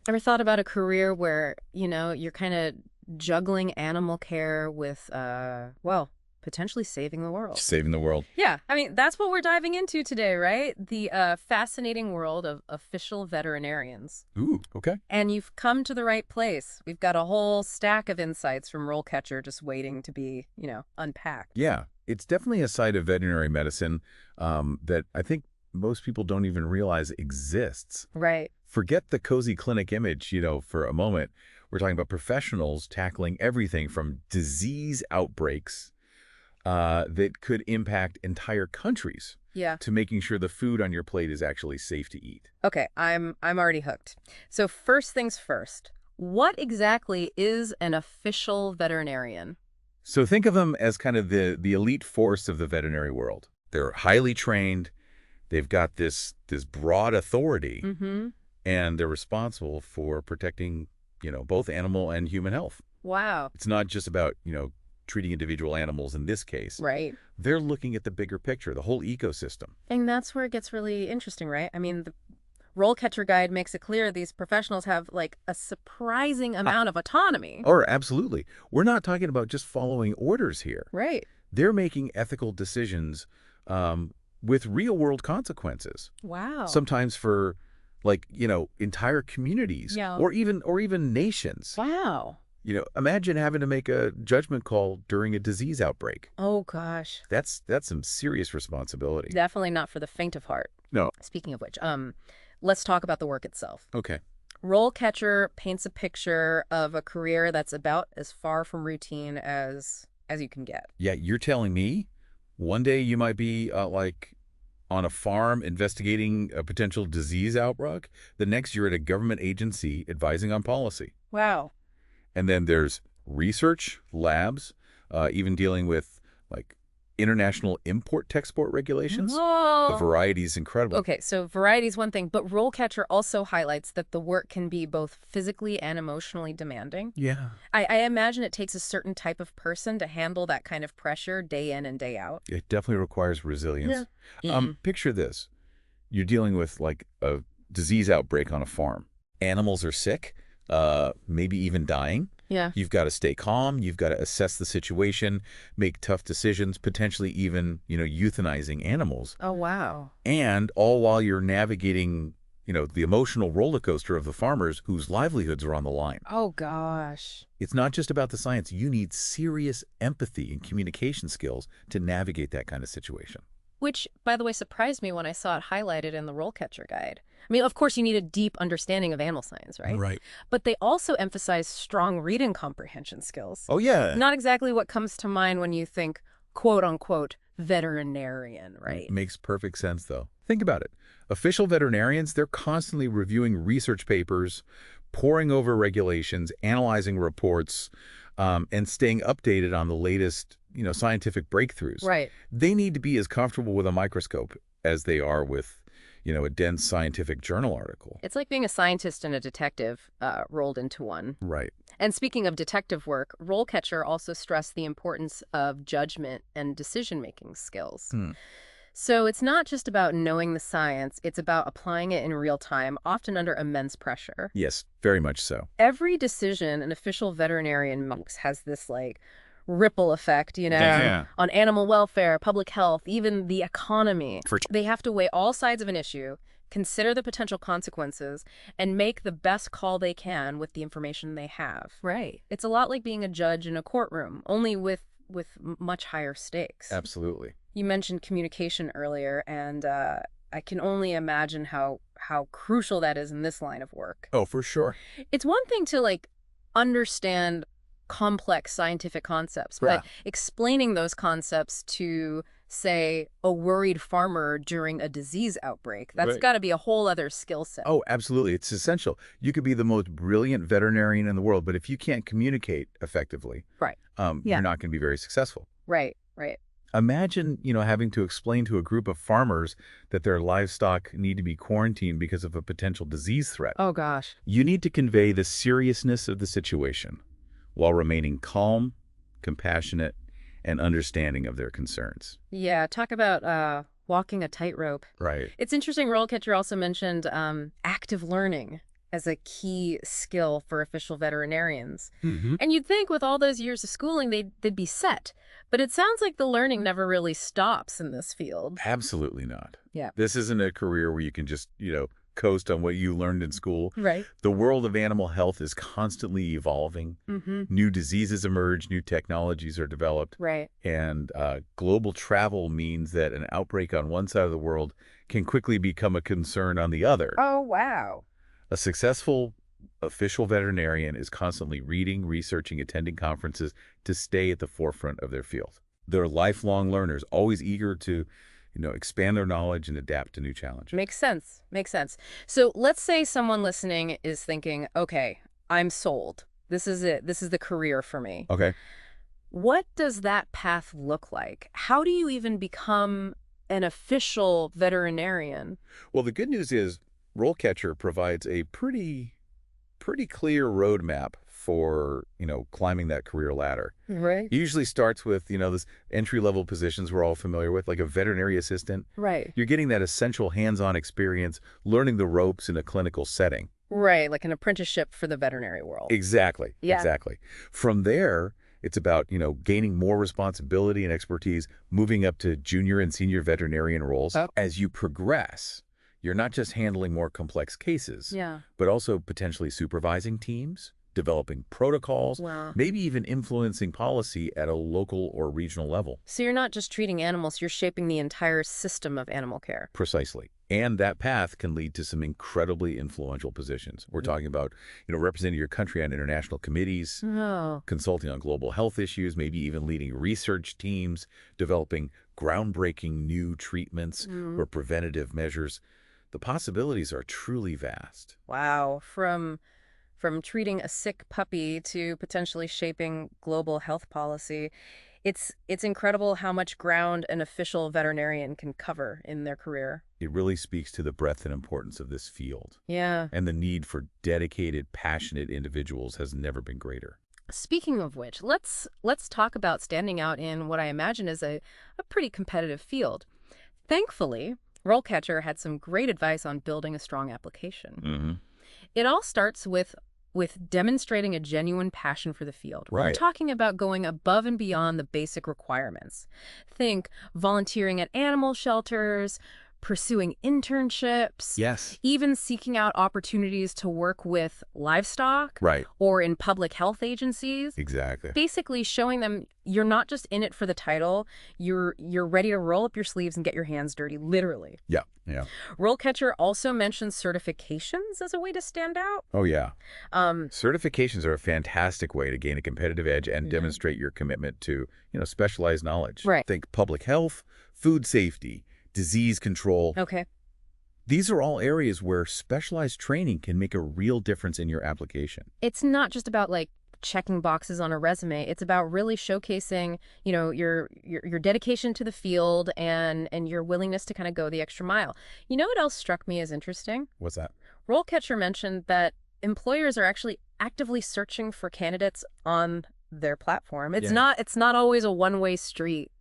Ever thought about a career where, you're kind of juggling animal care with, well, potentially saving the world? Saving the world. Yeah, I mean, that's what we're diving into today, right? The fascinating world of official veterinarians. Ooh, okay. And you've come to the right place. We've got a whole stack of insights from RoleCatcher just waiting to be, unpacked. Yeah, it's definitely a side of veterinary medicine that I think most people don't even realize exists. Right. Forget the cozy clinic image, for a moment. We're talking about professionals tackling everything from disease outbreaks that could impact entire countries Yeah. to making sure the food on your plate is actually safe to eat. Okay, I'm already hooked. So first things first, what exactly is an official veterinarian? So think of them as kind of the elite force of the veterinary world. They're highly trained. They've got this broad authority, Mm-hmm. and they're responsible for protecting, both animal and human health. Wow. It's not just about, treating individual animals in this case. Right. They're looking at the bigger picture, the whole ecosystem. And that's where it gets really interesting, right? I mean, the RoleCatcher guide makes it clear these professionals have like a surprising amount of autonomy. Or absolutely. We're not talking about just following orders here. Right. They're making ethical decisions with real-world consequences. Wow. Sometimes for, entire communities Yeah. or even nations. Wow. Imagine having to make a judgment call during a disease outbreak. Oh, gosh. That's some serious responsibility. Definitely not for the faint of heart. No. Speaking of which, let's talk about the work itself. Okay. RoleCatcher paints a picture of a career that's about as far from routine as you can get. Yeah, you're telling me one day you might be on a farm investigating a potential disease outbreak. The next you're at a government agency advising on policy. Wow. And then there's research, labs, even dealing with international import-export regulations. Whoa. The variety is incredible. Okay, so variety is one thing, but RoleCatcher also highlights that the work can be both physically and emotionally demanding. Yeah. I imagine it takes a certain type of person to handle that kind of pressure day in and day out. It definitely requires resilience. Yeah. Picture this. You're dealing with a disease outbreak on a farm. Animals are sick, maybe even dying. Yeah. You've got to stay calm. You've got to assess the situation, make tough decisions, potentially even, euthanizing animals. Oh, wow. And all while you're navigating, the emotional roller coaster of the farmers whose livelihoods are on the line. Oh, gosh. It's not just about the science. You need serious empathy and communication skills to navigate that kind of situation. Which, by the way, surprised me when I saw it highlighted in the RoleCatcher guide. I mean, of course, you need a deep understanding of animal science, right? Right. But they also emphasize strong reading comprehension skills. Oh, yeah. Not exactly what comes to mind when you think, quote unquote, veterinarian, right? Makes perfect sense, though. Think about it. Official veterinarians, they're constantly reviewing research papers, poring over regulations, analyzing reports, and staying updated on the latest, scientific breakthroughs. Right. They need to be as comfortable with a microscope as they are with, a dense scientific journal article. It's like being a scientist and a detective rolled into one. Right. And speaking of detective work, RoleCatcher also stressed the importance of judgment and decision-making skills. So it's not just about knowing the science, it's about applying it in real time, often under immense pressure. Yes, very much so. Every decision an official veterinarian makes has this ripple effect, Yeah. on animal welfare, public health, even the economy. For They have to weigh all sides of an issue, consider the potential consequences, and make the best call they can with the information they have. Right. It's a lot like being a judge in a courtroom, only with much higher stakes. Absolutely. You mentioned communication earlier, and I can only imagine how crucial that is in this line of work. Oh, for sure. It's one thing to understand complex scientific concepts, but Yeah. explaining those concepts to, say, a worried farmer during a disease outbreak, that's Right. got to be a whole other skill set. Oh, absolutely. It's essential. You could be the most brilliant veterinarian in the world, but if you can't communicate effectively, Right. Yeah. you're not going to be very successful. Right. Imagine, having to explain to a group of farmers that their livestock need to be quarantined because of a potential disease threat. Oh, gosh. You need to convey the seriousness of the situation while remaining calm, compassionate, and understanding of their concerns. Yeah, talk about walking a tightrope. Right. It's interesting, RoleCatcher also mentioned active learning. as a key skill for official veterinarians. Hmm. And you'd think with all those years of schooling, they'd be set. But it sounds like the learning never really stops in this field. Absolutely not. Yeah. This isn't a career where you can just, coast on what you learned in school. Right. The world of animal health is constantly evolving. Mm-hmm. New diseases emerge, new technologies are developed, Right. and global travel means that an outbreak on one side of the world can quickly become a concern on the other. Oh, wow. A successful official veterinarian is constantly reading, researching, attending conferences to stay at the forefront of their field. They're lifelong learners, always eager to expand their knowledge and adapt to new challenges. Makes sense. Makes sense. So let's say someone listening is thinking, okay, I'm sold. This is it. This is the career for me. Okay. What does that path look like? How do you even become an official veterinarian? Well, the good news is RoleCatcher provides a pretty clear roadmap for, climbing that career ladder. Right. It usually starts with, this entry-level positions we're all familiar with, like a veterinary assistant. Right. You're getting that essential hands-on experience, learning the ropes in a clinical setting. Right, like an apprenticeship for the veterinary world. Exactly. Yeah. Exactly. From there, it's about, gaining more responsibility and expertise, moving up to junior and senior veterinarian roles. Oh. As you progress, you're not just handling more complex cases, Yeah. but also potentially supervising teams, developing protocols, Wow. maybe even influencing policy at a local or regional level. So you're not just treating animals, you're shaping the entire system of animal care. Precisely. And that path can lead to some incredibly influential positions. We're talking about, representing your country on international committees, Oh. consulting on global health issues, maybe even leading research teams, developing groundbreaking new treatments or preventative measures. The possibilities are truly vast. Wow. From treating a sick puppy to potentially shaping global health policy. It's incredible how much ground an official veterinarian can cover in their career. It really speaks to the breadth and importance of this field. Yeah. And the need for dedicated, passionate individuals has never been greater. Speaking of which, let's talk about standing out in what I imagine is a pretty competitive field. Thankfully, RoleCatcher had some great advice on building a strong application. Mm-hmm. It all starts with demonstrating a genuine passion for the field. We're Right. talking about going above and beyond the basic requirements. Think volunteering at animal shelters, pursuing internships, Yes. even seeking out opportunities to work with livestock Right. or in public health agencies. Exactly. Basically showing them you're not just in it for the title, you're ready to roll up your sleeves and get your hands dirty, literally. Yeah. Yeah. RoleCatcher also mentions certifications as a way to stand out. Oh, yeah. Um, Certifications are a fantastic way to gain a competitive edge and Yeah. demonstrate your commitment to, specialized knowledge. Right. Think public health, food safety, disease control. okay. These are all areas where specialized training can make a real difference in your application. It's not just about like checking boxes on a resume. It's about really showcasing, your dedication to the field and your willingness to kind of go the extra mile. You know what else struck me as interesting? What's that? RoleCatcher mentioned that employers are actually actively searching for candidates on their platform. It's Yeah. not always a one-way street.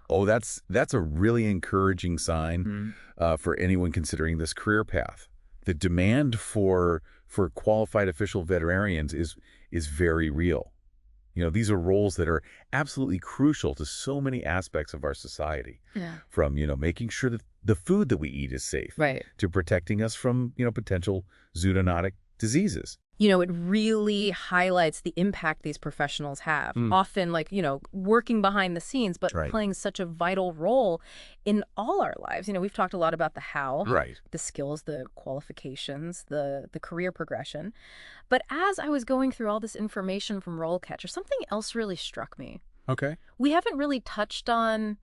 Oh, that's a really encouraging sign for anyone considering this career path. The demand for qualified official veterinarians is very real. These are roles that are absolutely crucial to so many aspects of our society. Yeah. From, making sure that the food that we eat is safe, Right. to protecting us from, potential zoonotic diseases. It really highlights the impact these professionals have. Often, working behind the scenes, but Right. playing such a vital role in all our lives. We've talked a lot about the how, Right. the skills, the qualifications, the career progression. But as I was going through all this information from RoleCatcher, something else really struck me. Okay. We haven't really touched on,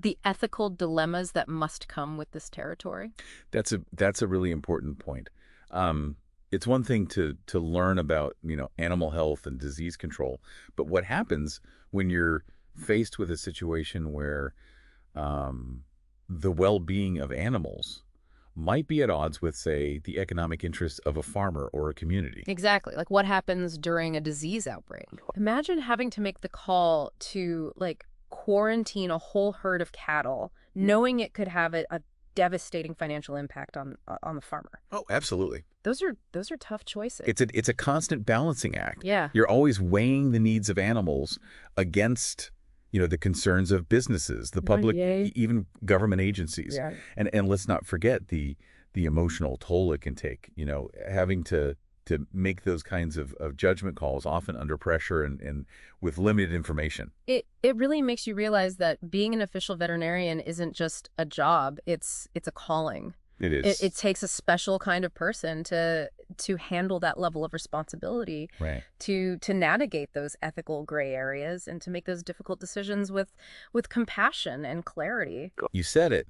the ethical dilemmas that must come with this territory. That's a really important point. It's one thing to learn about, animal health and disease control, but what happens when you're faced with a situation where the well-being of animals might be at odds with, say, the economic interests of a farmer or a community? Exactly. Like what happens during a disease outbreak? Imagine having to make the call to quarantine a whole herd of cattle, knowing it could have a devastating financial impact on the farmer. Oh, absolutely. Those are tough choices. It's a constant balancing act. Yeah. You're always weighing the needs of animals against, the concerns of businesses, the public, even government agencies. Yeah. And let's not forget the emotional toll it can take, having to make those kinds of judgment calls, often under pressure and with limited information. It really makes you realize that being an official veterinarian isn't just a job, it's a calling. It is. It takes a special kind of person to handle that level of responsibility, Right. to navigate those ethical gray areas and to make those difficult decisions with compassion and clarity. You said it.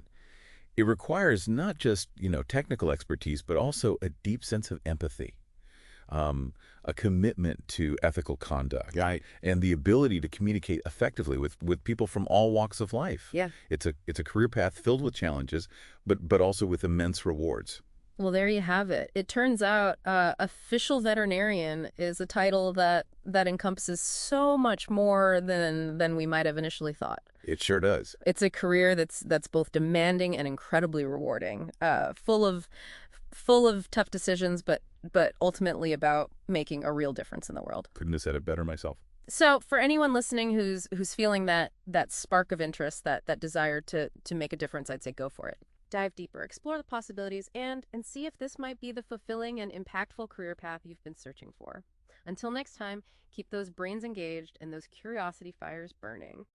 It requires not just, technical expertise, but also a deep sense of empathy. A commitment to ethical conduct, Right. and the ability to communicate effectively with people from all walks of life. Yeah. It's a career path filled with challenges, but also with immense rewards. Well, there you have it. It turns out official veterinarian is a title that encompasses so much more than we might have initially thought. It sure does. It's a career that's both demanding and incredibly rewarding, full of tough decisions, but ultimately about making a real difference in the world. Couldn't have said it better myself. So for anyone listening who's feeling that spark of interest, that desire to make a difference, I'd say go for it. Dive deeper, explore the possibilities, and see if this might be the fulfilling and impactful career path you've been searching for. Until next time, keep those brains engaged and those curiosity fires burning.